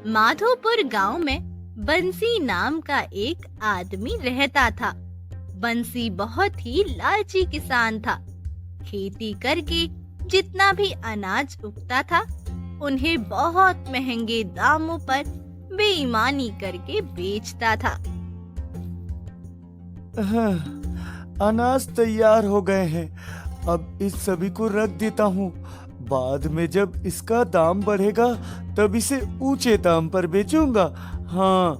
माधोपुर गांव में बंसी नाम का एक आदमी रहता था। बंसी बहुत ही लालची किसान था। खेती करके जितना भी अनाज उगता था, उन्हें बहुत महंगे दामों पर बेईमानी करके बेचता था। हाँ, अनाज तैयार हो गए हैं। अब इस सभी को रख देता हूँ। बाद में जब इसका दाम बढ़ेगा तब इसे ऊंचे दाम पर बेचूंगा। हाँ।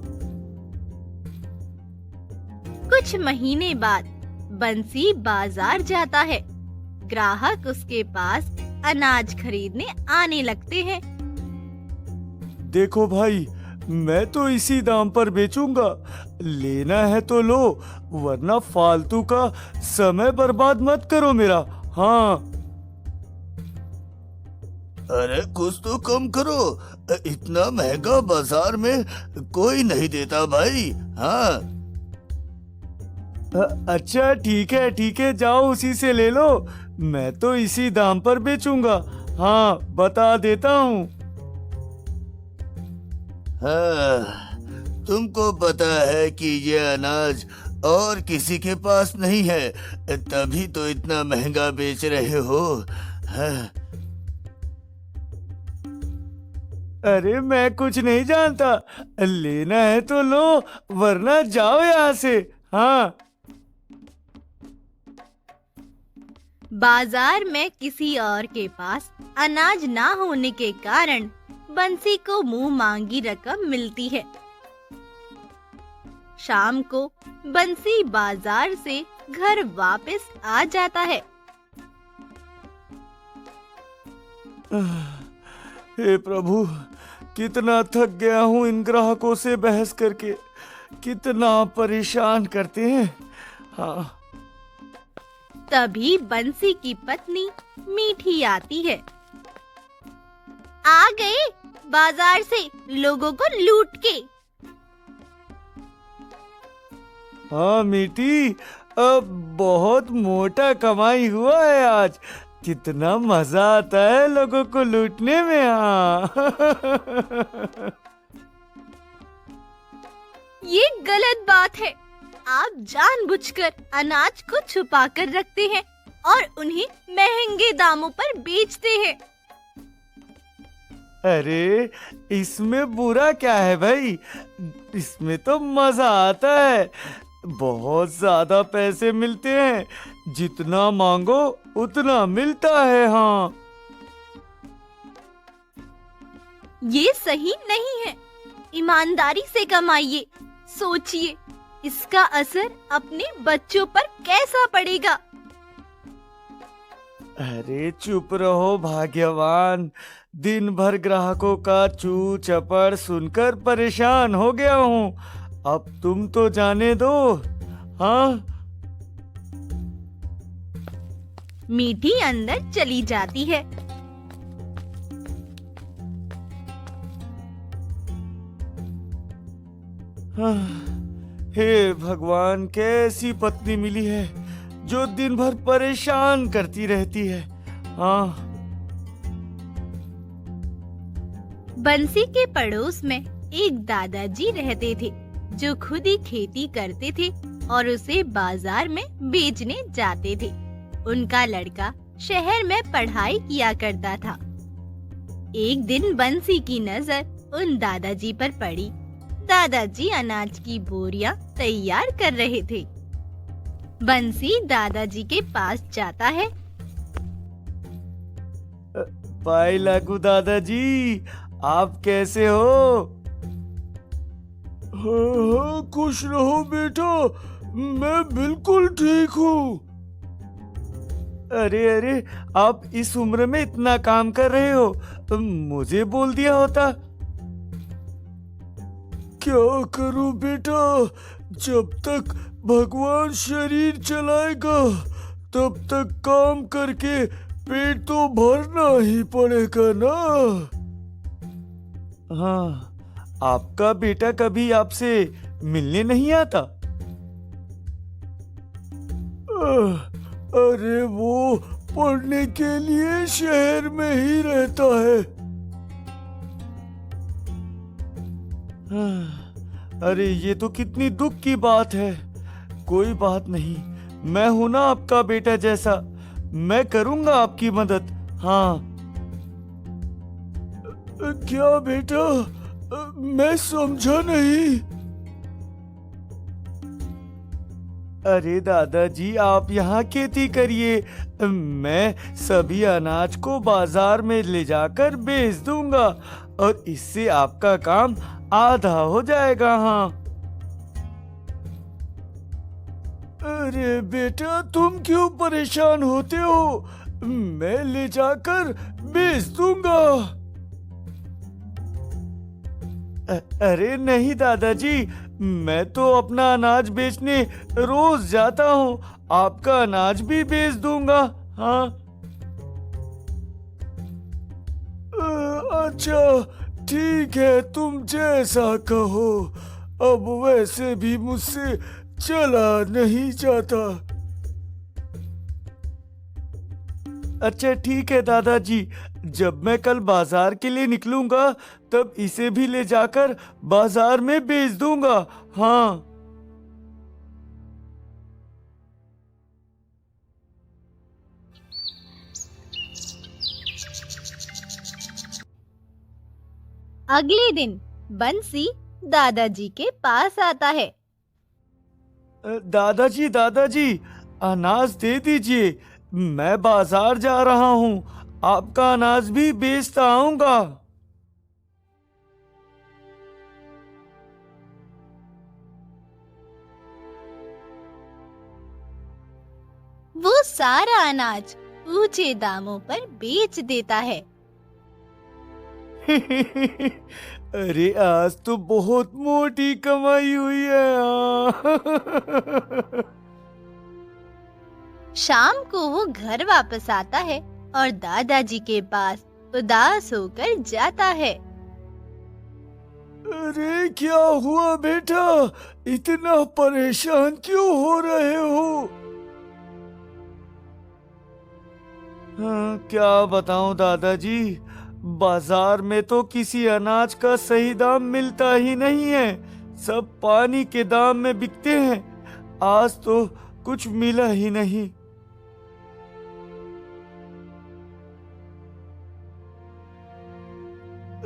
कुछ महीने बाद बंसी बाजार जाता है। ग्राहक उसके पास अनाज खरीदने आने लगते हैं। देखो भाई, मैं तो इसी दाम पर बेचूंगा। लेना है तो लो, वरना फालतू का समय बर्बाद मत करो मेरा। हाँ। अरे कुछ तो कम करो, इतना महंगा बाजार में कोई नहीं देता भाई। हाँ। अच्छा ठीक है, जाओ उसी से ले लो। मैं तो इसी दाम पर बेचूंगा। हाँ, बता देता हूँ। हाँ, तुमको पता है कि ये अनाज और किसी के पास नहीं है, तभी तो इतना महंगा बेच रहे हो। हाँ। अरे मैं कुछ नहीं जानता। लेना है तो लो, वरना जाओ यहाँ से। हाँ। बाजार में किसी और के पास अनाज ना होने के कारण बंसी को मुंह मांगी रकम मिलती है। शाम को बंसी बाजार से घर वापस आ जाता है। हे प्रभु, कितना थक गया हूँ इन ग्राहकों से बहस करके। कितना परेशान करते हैं। हाँ। तभी बंसी की पत्नी मीठी आती है। आ गए बाजार से लोगों को लूट के। हाँ मीठी, अब बहुत मोटा कमाई हुआ है आज। कितना मजा आता है लोगों को लूटने में। हाँ। ये गलत बात है। आप जानबूझकर अनाज को छुपा कर रखते हैं और उन्हें महंगे दामों पर बेचते हैं। अरे इसमें बुरा क्या है भाई? इसमें तो मजा आता है। बहुत ज्यादा पैसे मिलते हैं। जितना मांगो उतना मिलता है। हाँ। ये सही नहीं है। ईमानदारी से कमाइए। सोचिए, इसका असर अपने बच्चों पर कैसा पड़ेगा। अरे चुप रहो भाग्यवान। दिन भर ग्राहकों का चू चपड़ सुनकर परेशान हो गया हूँ। अब तुम तो जाने दो। हाँ। मीठी अंदर चली जाती है। हाँ। हे भगवान, कैसी पत्नी मिली है जो दिन भर परेशान करती रहती है। हाँ। बंसी के पड़ोस में एक दादाजी रहते थे जो खुद ही खेती करते थे और उसे बाजार में बेचने जाते थे। उनका लड़का शहर में पढ़ाई किया करता था। एक दिन बंसी की नजर उन दादाजी पर पड़ी। दादाजी अनाज की बोरियां तैयार कर रहे थे। बंसी दादाजी के पास जाता है। पाई लागू दादाजी, आप कैसे हो? हाँ, खुश रहो बेटा, मैं बिल्कुल ठीक हूँ। अरे, आप इस उम्र में इतना काम कर रहे हो, मुझे बोल दिया होता। क्या करूं बेटा, जब तक भगवान शरीर चलाएगा तब तक काम करके पेट तो भरना ही पड़ेगा ना। हाँ। आपका बेटा कभी आपसे मिलने नहीं आता? अरे वो पढ़ने के लिए शहर में ही रहता है। अरे ये तो कितनी दुख की बात है। कोई बात नहीं, मैं हूं ना आपका बेटा जैसा, मैं करूंगा आपकी मदद। हाँ। क्या बेटा, मैं समझा नहीं। अरे दादाजी, आप यहाँ खेती करिए, मैं सभी अनाज को बाजार में ले जाकर बेच दूंगा और इससे आपका काम आधा हो जाएगा। हाँ। अरे बेटा, तुम क्यों परेशान होते हो? मैं ले जाकर बेच दूंगा। अरे नहीं दादाजी, मैं तो अपना अनाज बेचने रोज जाता हूँ, आपका अनाज भी बेच दूंगा। हाँ। अच्छा ठीक है, तुम जैसा कहो। अब वैसे भी मुझसे चला नहीं जाता। अच्छा ठीक है दादाजी, जब मैं कल बाजार के लिए निकलूंगा तब इसे भी ले जाकर बाजार में बेच दूंगा। हाँ। अगले दिन बंसी दादाजी के पास आता है। दादाजी दादाजी, अनाज दे दीजिए, मैं बाजार जा रहा हूँ, आपका अनाज भी बेचता आऊंगा। वो सारा अनाज ऊंचे दामों पर बेच देता है। अरे आज तो बहुत मोटी कमाई हुई है। शाम को वो घर वापस आता है और दादाजी के पास उदास होकर जाता है। अरे क्या हुआ बेटा, इतना परेशान क्यों हो रहे हो? हाँ, क्या बताऊं दादाजी, बाजार में तो किसी अनाज का सही दाम मिलता ही नहीं है, सब पानी के दाम में बिकते हैं। आज तो कुछ मिला ही नहीं।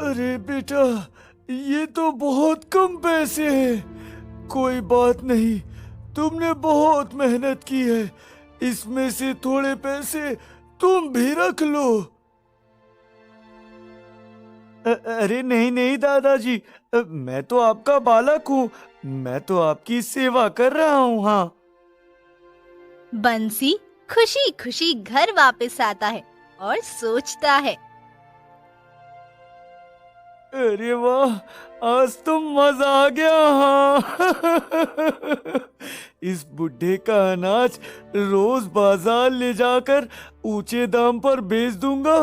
अरे बेटा, ये तो बहुत कम पैसे हैं। कोई बात नहीं, तुमने बहुत मेहनत की है, इसमें से थोड़े पैसे तुम भी रख लो। अरे नहीं नहीं दादाजी, मैं तो आपका बालक हूँ, मैं तो आपकी सेवा कर रहा हूँ। हाँ। बंसी खुशी खुशी घर वापस आता है और सोचता है, अरे वाह, आज तो मजा आ गया। हाँ। इस बुढ़े का अनाज रोज बाजार ले जाकर ऊंचे दाम पर बेच दूंगा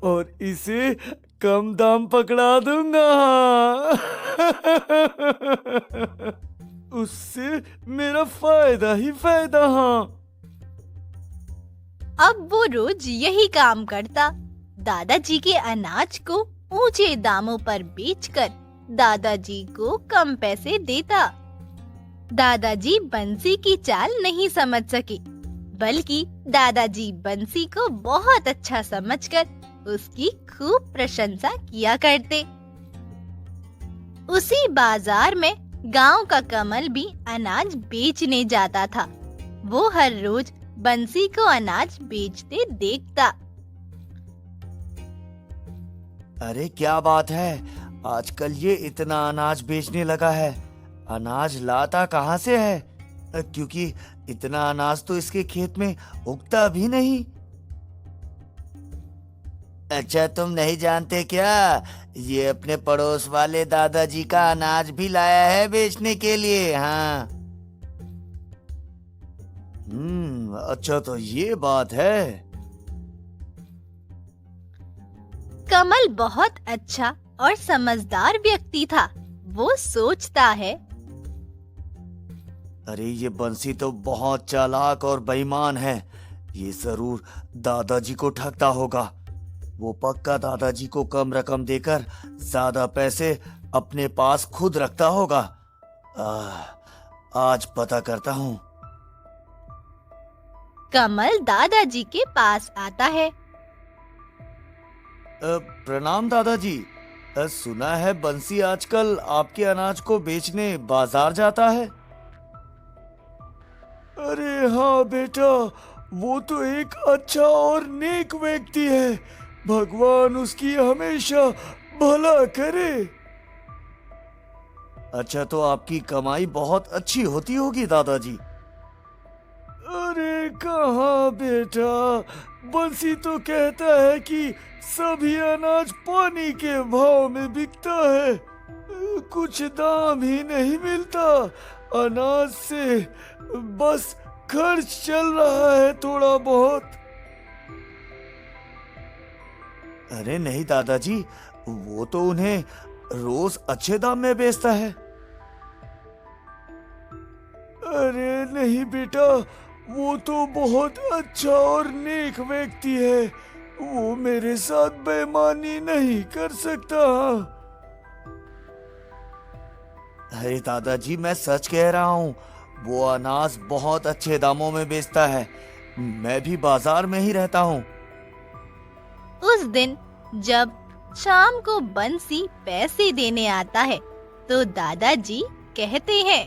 और इसे कम दाम पकड़ा दूंगा। उससे मेरा फायदा ही फायदा। हाँ। अब वो रोज यही काम करता, दादाजी के अनाज को ऊंचे दामों पर बेचकर दादाजी को कम पैसे देता। दादाजी बंसी की चाल नहीं समझ सके, बल्कि दादाजी बंसी को बहुत अच्छा समझकर उसकी खूब प्रशंसा किया करते। उसी बाजार में गांव का कमल भी अनाज बेचने जाता था। वो हर रोज बंसी को अनाज बेचते देखता। अरे क्या बात है, आजकल ये इतना अनाज बेचने लगा है। अनाज लाता कहाँ से है? क्योंकि इतना अनाज तो इसके खेत में उगता भी नहीं। अच्छा, तुम नहीं जानते क्या? ये अपने पड़ोस वाले दादाजी का अनाज भी लाया है बेचने के लिए। हाँ। अच्छा तो ये बात है। कमल बहुत अच्छा और समझदार व्यक्ति था। वो सोचता है, अरे ये बंसी तो बहुत चालाक और बेईमान है। ये जरूर दादाजी को ठगता होगा। वो पक्का दादाजी को कम रकम देकर ज्यादा पैसे अपने पास खुद रखता होगा। आज पता करता हूँ। कमल दादाजी के पास आता है। प्रणाम दादाजी। सुना है बंसी आजकल आपके अनाज को बेचने बाजार जाता है। अरे हाँ बेटा, वो तो एक अच्छा और नेक व्यक्ति है। भगवान उसकी हमेशा भला करे। अच्छा, तो आपकी कमाई बहुत अच्छी होती होगी दादाजी। अरे कहाँ बेटा, बंसी तो कहता है कि सभी अनाज पानी के भाव में बिकता है। कुछ दाम ही नहीं मिलता। अनाज से बस खर्च चल रहा है थोड़ा बहुत। अरे नहीं दादाजी, वो तो उन्हें रोज अच्छे दाम में बेचता है। अरे नहीं बेटा, वो तो बहुत अच्छा और नेक व्यक्ति है। वो मेरे साथ बेईमानी नहीं कर सकता। अरे दादाजी, मैं सच कह रहा हूँ, वो अनाज बहुत अच्छे दामों में बेचता है। मैं भी बाजार में ही रहता हूँ। उस दिन जब शाम को बंसी पैसे देने आता है तो दादाजी कहते हैं,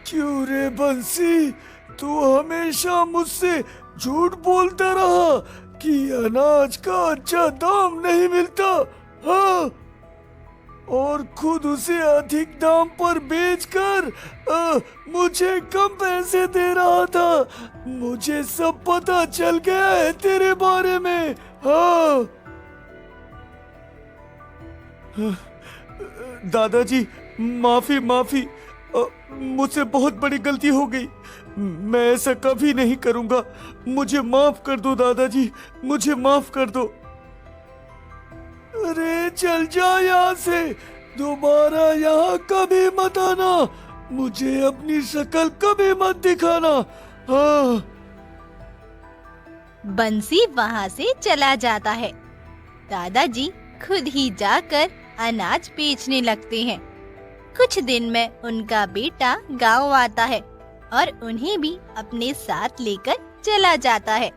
क्यों रे बंसी, तू हमेशा मुझसे झूठ बोलता रहा कि अनाज का अच्छा दाम नहीं मिलता। हाँ, और खुद उसे अधिक दाम पर बेचकर मुझे कम पैसे दे रहा था। मुझे सब पता चल गया है तेरे बारे में। हाँ दादाजी, माफी माफी, मुझसे बहुत बड़ी गलती हो गई। मैं ऐसा कभी नहीं करूंगा। मुझे माफ कर दो दादाजी, मुझे माफ कर दो। अरे चल जा यहाँ से, दोबारा यहाँ कभी मत आना। मुझे अपनी शक्ल कभी मत दिखाना। हाँ। बंसी वहाँ से चला जाता है। दादाजी खुद ही जाकर अनाज बेचने लगते हैं। कुछ दिन में उनका बेटा गांव आता है और उन्हें भी अपने साथ लेकर चला जाता है।